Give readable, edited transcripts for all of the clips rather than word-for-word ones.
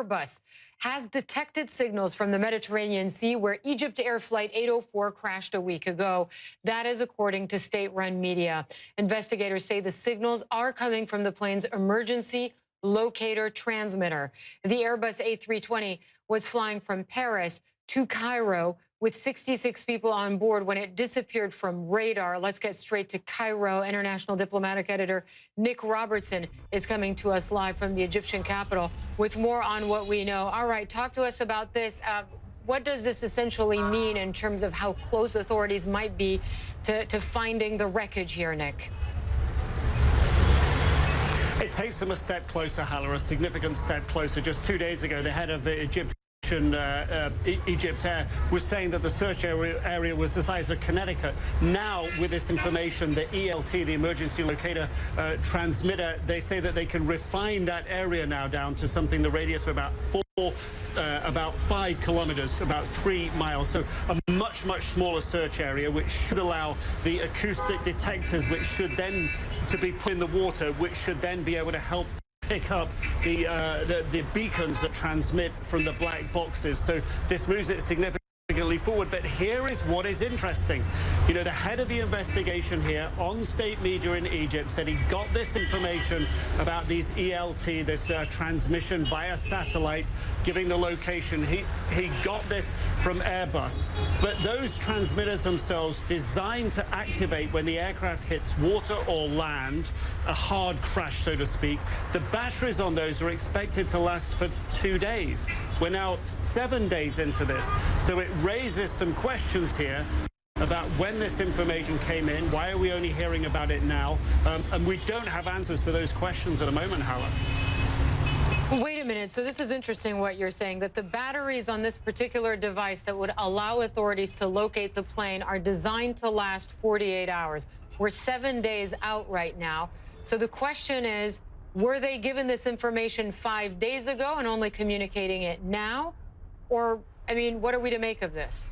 Airbus has detected signals from the Mediterranean Sea where Egypt Air Flight 804 crashed a week ago. That is according to state-run media. Investigators say the signals are coming from the plane's emergency locator transmitter. The Airbus A320 was flying from Paris to Cairo with 66 people on board when it disappeared from radar. Let's get straight to Cairo. International diplomatic editor Nick Robertson is coming to us live from the Egyptian capital with more on what we know. All right, talk to us about this. What does this essentially mean in terms of how close authorities might be to finding the wreckage here, Nick? It takes them a step closer, Hala, a significant step closer. Just 2 days ago, the head of Egypt Air was saying that the search area was the size of Connecticut. Now, with this information, the ELT, the emergency locator transmitter, they say that they can refine that area now down to something the radius of about 5 kilometers, about 3 miles. So a much smaller search area, which should allow the acoustic detectors, which should then to be put in the water, which should then be able to help pick up the beacons that transmit from the black boxes. So this moves it significantly forward. But here is what is interesting. You know, the head of the investigation here on state media in Egypt said he got this information about these ELT, this transmission via satellite, giving the location. He got this from Airbus. But those transmitters themselves designed to activate when the aircraft hits water or land, a hard crash, so to speak. The batteries on those are expected to last for 2 days. We're now 7 days into this. So it raises some questions here about when this information came in. Why are we only hearing about it now? And we don't have answers to those questions at the moment, Hala. Wait a minute. So this is interesting what you're saying, that the batteries on this particular device that would allow authorities to locate the plane are designed to last 48 hours. We're 7 days out right now. So the question is, were they given this information 5 days ago and only communicating it now? Or, I mean, what are we to make of this?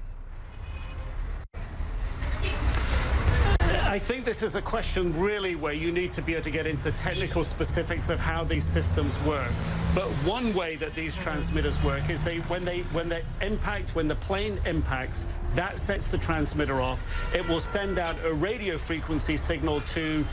I think this is a question really where you need to be able to get into the technical specifics of how these systems work. But one way that these transmitters work is when the plane impacts, that sets the transmitter off. It will send out a radio frequency signal to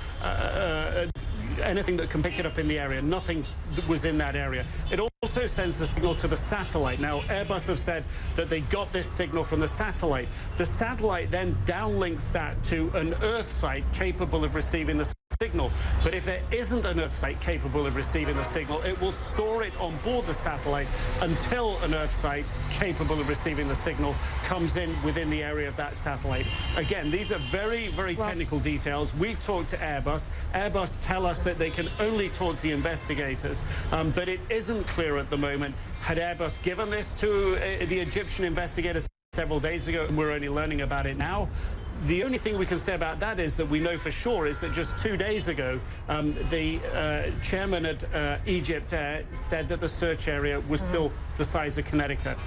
anything that can pick it up in the area. Nothing that was in that area. It also sends a signal to the satellite. Now, Airbus have said that they got this signal from the satellite. The satellite then downlinks that to an Earth site capable of receiving the signal. But if there isn't an Earth site capable of receiving the signal, it will store it on board the satellite until an Earth site capable of receiving the signal comes in within the area of that satellite. Again, these are very technical details. We've talked to Airbus. Airbus tell us that they can only talk to the investigators, but it isn't clear at the moment. Had Airbus given this to the Egyptian investigators several days ago, and we're only learning about it now? The only thing we can say about that is that we know for sure is that just 2 days ago, the chairman at Egypt Air said that the search area was still the size of Connecticut.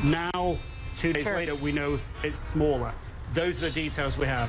Now, 2 days later, we know it's smaller. Those are the details we have.